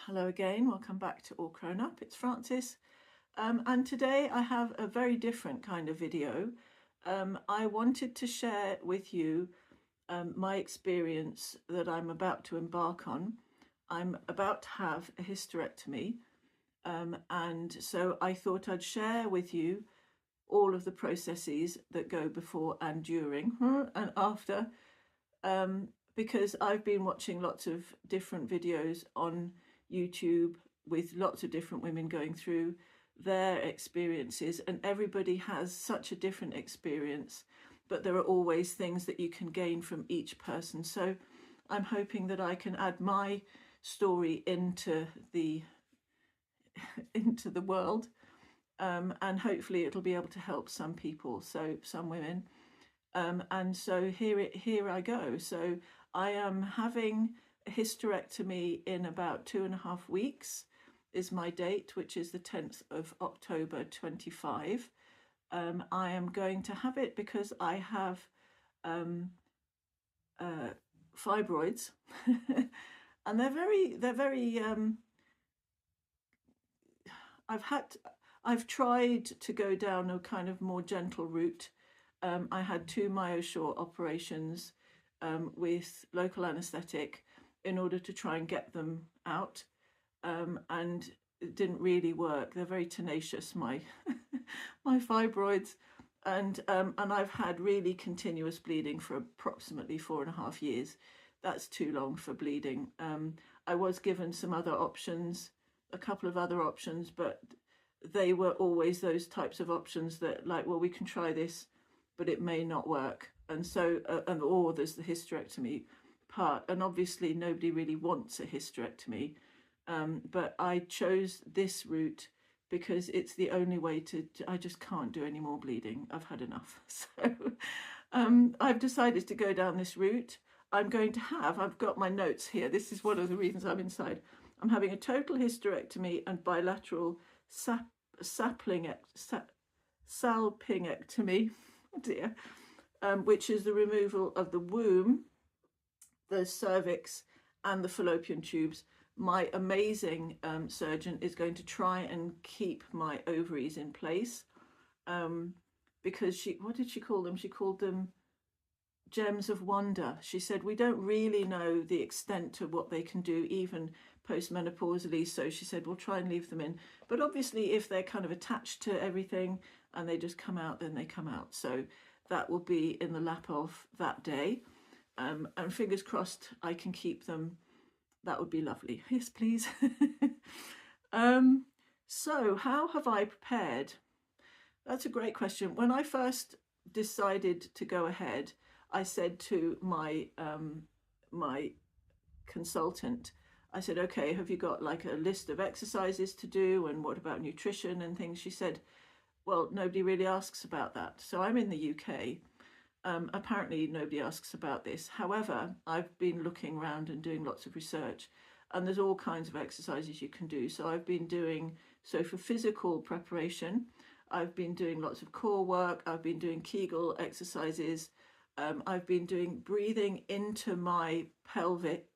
Hello again, welcome back to All Grown Up. It's Frances, and today I have a very different kind of video. I wanted to share with you my experience that I'm about to embark on. I'm about to have a hysterectomy, and so I thought I'd share with you all of the processes that go before and during and after, because I've been watching lots of different videos on YouTube with lots of different women going through their experiences, and everybody has such a different experience, but there are always things that you can gain from each person. So I'm hoping that I can add my story into the world, and hopefully it'll be able to help some people, so some women. And so here I go. So I am having a hysterectomy in about 2.5 weeks is my date, which is the 10th of October 25. I am going to have it because I have fibroids and they're very I've tried to go down a kind of more gentle route. I had 2 MyoSure operations with local anaesthetic in order to try and get them out, and it didn't really work. They're very tenacious, my my fibroids, and I've had really continuous bleeding for approximately 4.5 years. That's too long for bleeding. I was given some other options, a couple of other options, but they were always those types of options that, like, well, we can try this, but it may not work. And so, or there's the hysterectomy part, and obviously nobody really wants a hysterectomy, but I chose this route because it's the only way to I just can't do any more bleeding. I've had enough. So I've decided to go down this route. I've got my notes here. This is one of the reasons I'm inside. I'm having a total hysterectomy and bilateral salpingectomy, oh dear, which is the removal of the womb, the cervix, and the fallopian tubes. My amazing surgeon is going to try and keep my ovaries in place, because what did she call them? She called them gems of wonder. She said we don't really know the extent of what they can do even postmenopausally, so she said we'll try and leave them in, but obviously if they're kind of attached to everything and they just come out, then they come out. So that will be in the lap of that day, and fingers crossed I can keep them. That would be lovely. Yes, please. So how have I prepared? That's a great question. When I first decided to go ahead, I said to my my consultant, I said, okay, have you got like a list of exercises to do, and what about nutrition and things? She said, well, nobody really asks about that. So I'm in the UK. Apparently nobody asks about this. However, I've been looking around and doing lots of research, and there's all kinds of exercises you can do. So I've been doing, so for physical preparation, I've been doing lots of core work. I've been doing Kegel exercises. I've been doing breathing into my pelvic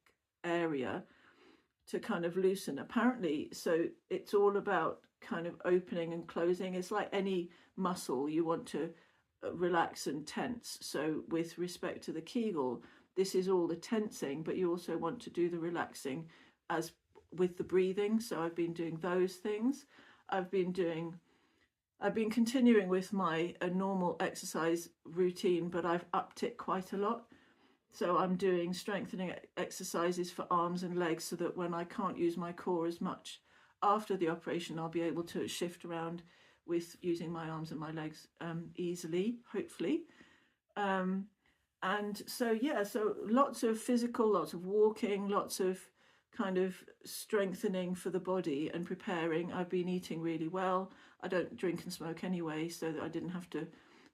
area to kind of loosen. Apparently, so it's all about kind of opening and closing. It's like any muscle, you want to relax and tense. So with respect to the Kegel, this is all the tensing, but you also want to do the relaxing as with the breathing. So I've been doing those things. I've been continuing with my normal exercise routine, but I've upped it quite a lot. So I'm doing strengthening exercises for arms and legs, so that when I can't use my core as much after the operation, I'll be able to shift around with using my arms and my legs easily, hopefully. And so, yeah, so lots of physical, lots of walking, lots of kind of strengthening for the body and preparing. I've been eating really well. I don't drink and smoke anyway, so that I didn't have to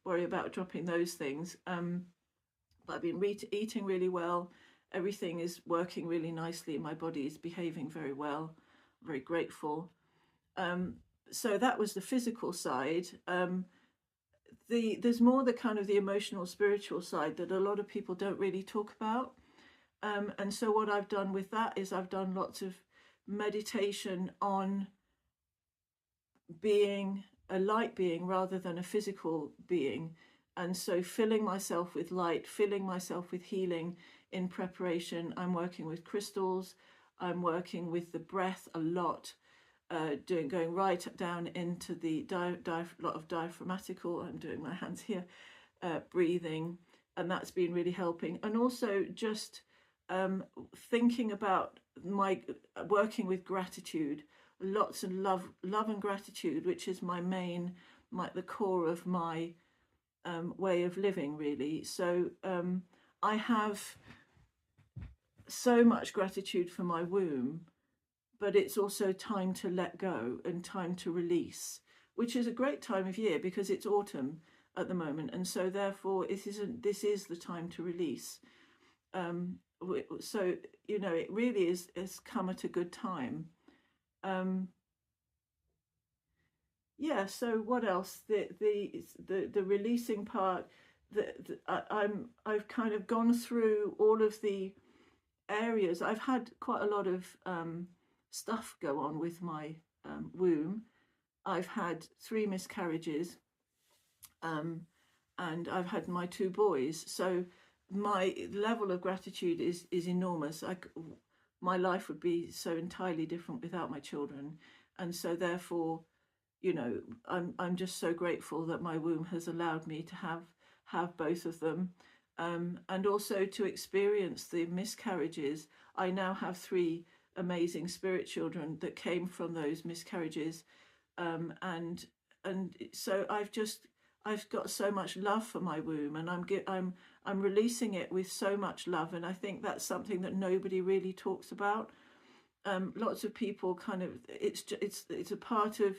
worry about dropping those things. But I've been eating really well. Everything is working really nicely. My body is behaving very well. I'm very grateful. So that was the physical side. There's more the kind of the emotional, spiritual side that a lot of people don't really talk about. And so what I've done with that is I've done lots of meditation on being a light being rather than a physical being. And so filling myself with light, filling myself with healing in preparation. I'm working with crystals. I'm working with the breath a lot, going right down into the lot of diaphragmatical. I'm doing my hands here, breathing, and that's been really helping. And also just thinking about my working with gratitude, lots of love and gratitude, which is my main, the core of my way of living, really. So I have so much gratitude for my womb, but it's also time to let go and time to release, which is a great time of year because it's autumn at the moment, and so therefore this is the time to release. So it really has come at a good time. Yeah. So what else? The releasing part. I've kind of gone through all of the areas. I've had quite a lot of stuff go on with my womb. I've had 3 miscarriages, and I've had my 2 boys. So my level of gratitude is enormous. My life would be so entirely different without my children, and so therefore, I'm just so grateful that my womb has allowed me to have both of them, and also to experience the miscarriages. I now have 3 amazing spirit children that came from those miscarriages, and so I've got so much love for my womb, and I'm releasing it with so much love, and I think that's something that nobody really talks about. Lots of people kind of it's a part of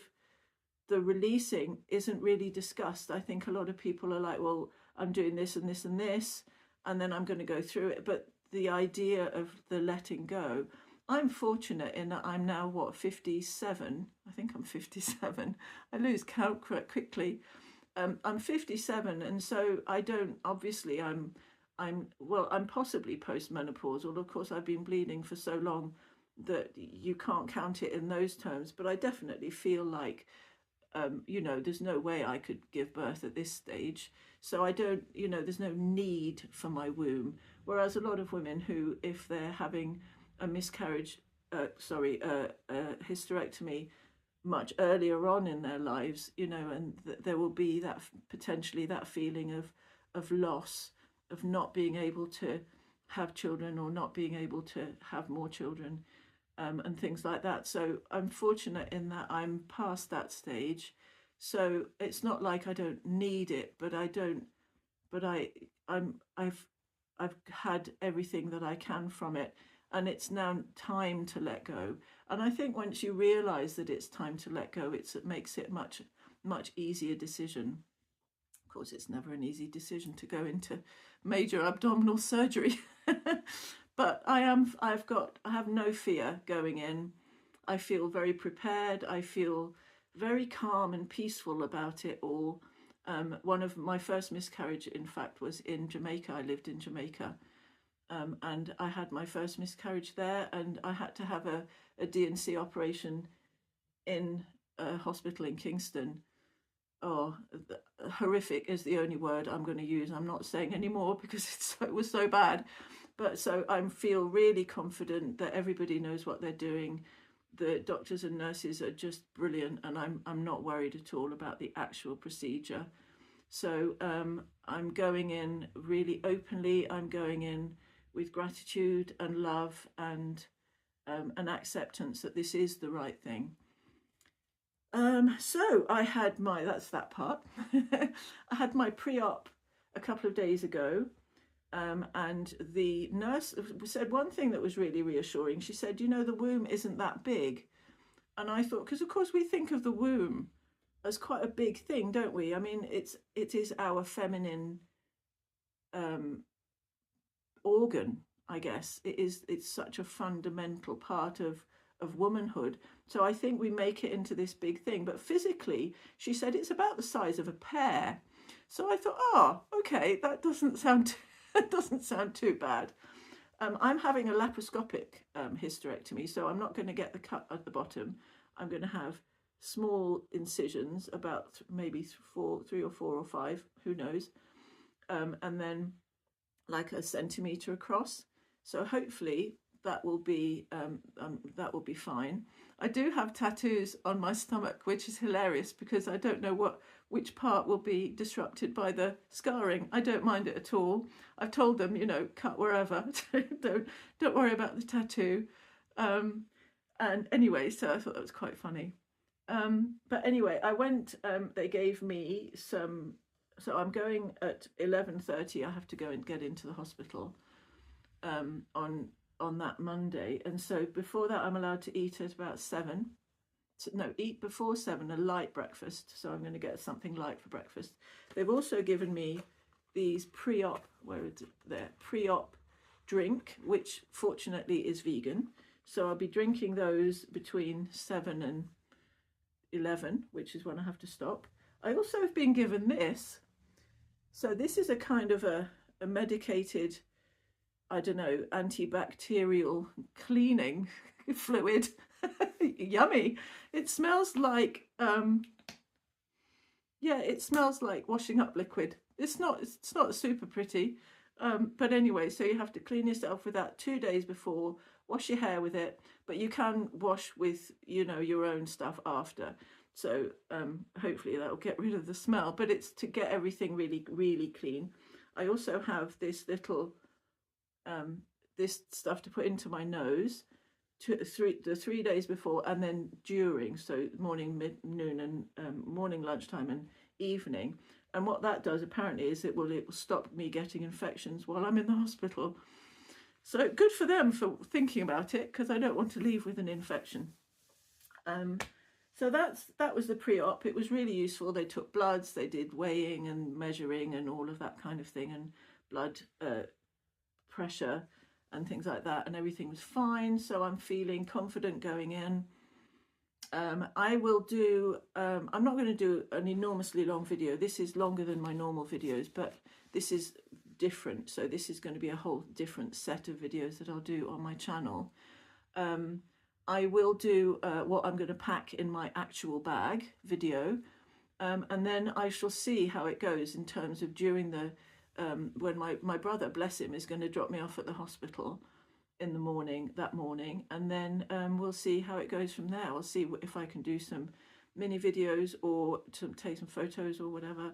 the releasing isn't really discussed. I think a lot of people are like, well, I'm doing this and this and this, and then I'm going to go through it. But the idea of the letting go, I'm fortunate in that I'm now 57. I think I'm 57. I lose count quite quickly. I'm 57, and so I don't. Obviously, I'm possibly postmenopausal. Of course, I've been bleeding for so long that you can't count it in those terms. But I definitely feel like, there's no way I could give birth at this stage. So I don't, there's no need for my womb. Whereas a lot of women who, if they're having a miscarriage, hysterectomy much earlier on in their lives, and there will be that potentially that feeling of loss, of not being able to have children or not being able to have more children. And things like that. So I'm fortunate in that I'm past that stage. So it's not like I don't need it, but I've had everything that I can from it, and it's now time to let go. And I think once you realize that it's time to let go, it makes it much easier decision. Of course, it's never an easy decision to go into major abdominal surgery. But I have no fear going in. I feel very prepared. I feel very calm and peaceful about it all. One of my first miscarriage, in fact, was in Jamaica. I lived in Jamaica, and I had my first miscarriage there, and I had to have a D&C operation in a hospital in Kingston. Oh, horrific is the only word I'm going to use. I'm not saying any more because it was so bad. But so I feel really confident that everybody knows what they're doing. The doctors and nurses are just brilliant, and I'm not worried at all about the actual procedure. So I'm going in really openly. I'm going in with gratitude and love and an acceptance that this is the right thing. So I had that's that part. I had my pre-op a couple of days ago. And the nurse said one thing that was really reassuring. She said, the womb isn't that big. And I thought, because of course we think of the womb as quite a big thing, don't we? I mean, it is our feminine organ, I guess. It's such a fundamental part of womanhood. So I think we make it into this big thing. But physically, she said it's about the size of a pear. So I thought, okay, that doesn't sound too bad. I'm having a laparoscopic hysterectomy, so I'm not going to get the cut at the bottom. I'm going to have small incisions, about maybe 3 or 4 or 5, who knows, and then like a centimetre across. So hopefully that will be fine. I do have tattoos on my stomach, which is hilarious because I don't know which part will be disrupted by the scarring. I don't mind it at all. I've told them, you know, cut wherever. don't worry about the tattoo. And anyway, so I thought that was quite funny. But anyway, I went. They gave me some. So I'm going at 11:30. I have to go and get into the hospital on that Monday, and so before that I'm allowed to eat at about 7. So, no, eat before 7, a light breakfast. So I'm going to get something light for breakfast. They've also given me these pre-op, where is it there? Pre-op drink, which fortunately is vegan. So I'll be drinking those between 7 and 11, which is when I have to stop. I also have been given this. So this is a kind of a medicated, I don't know, antibacterial cleaning fluid. Yummy. It smells like, yeah, it smells like washing up liquid. It's not super pretty. But anyway, so you have to clean yourself with that 2 days before, wash your hair with it, but you can wash with, you know, your own stuff after. So hopefully that'll get rid of the smell, but it's to get everything really, really clean. I also have this little, this stuff to put into my nose the 3 days before and then during, so morning, noon, and morning, lunchtime, and evening. And what that does apparently is it will stop me getting infections while I'm in the hospital. So good for them for thinking about it, because I don't want to leave with an infection. So that was the pre-op. It was really useful. They took bloods, they did weighing and measuring and all of that kind of thing, and blood pressure and things like that, and everything was fine. So I'm feeling confident going in. I will do, I'm not going to do an enormously long video. This is longer than my normal videos, but this is different. So this is going to be a whole different set of videos that I'll do on my channel. I will do what I'm going to pack in my actual bag video, and then I shall see how it goes in terms of during the, when my brother, bless him, is going to drop me off at the hospital in the morning, and then we'll see how it goes from there. I'll see if I can do some mini videos or to take some photos or whatever,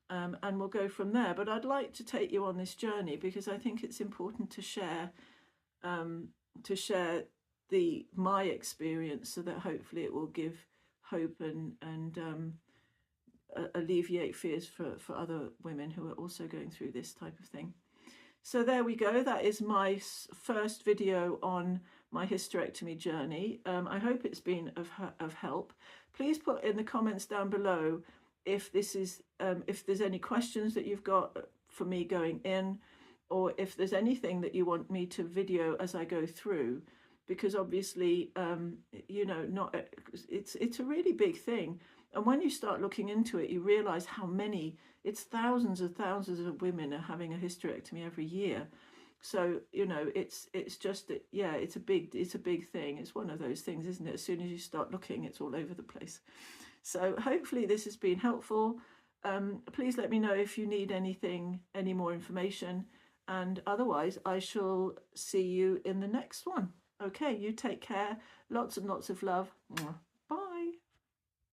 and we'll go from there. But I'd like to take you on this journey because I think it's important to share my experience, so that hopefully it will give hope and alleviate fears for other women who are also going through this type of thing. So there we go. That is my first video on my hysterectomy journey. I hope it's been of help. Please put in the comments down below if this is if there's any questions that you've got for me going in, or if there's anything that you want me to video as I go through, because obviously you know, it's a really big thing. And when you start looking into it, you realize how many, it's thousands and thousands of women are having a hysterectomy every year. So, you know, it's just, yeah, it's a big thing. It's one of those things, isn't it? As soon as you start looking, it's all over the place. So hopefully this has been helpful. Please let me know if you need any more information. And otherwise, I shall see you in the next one. Okay, you take care. Lots and lots of love. Mwah.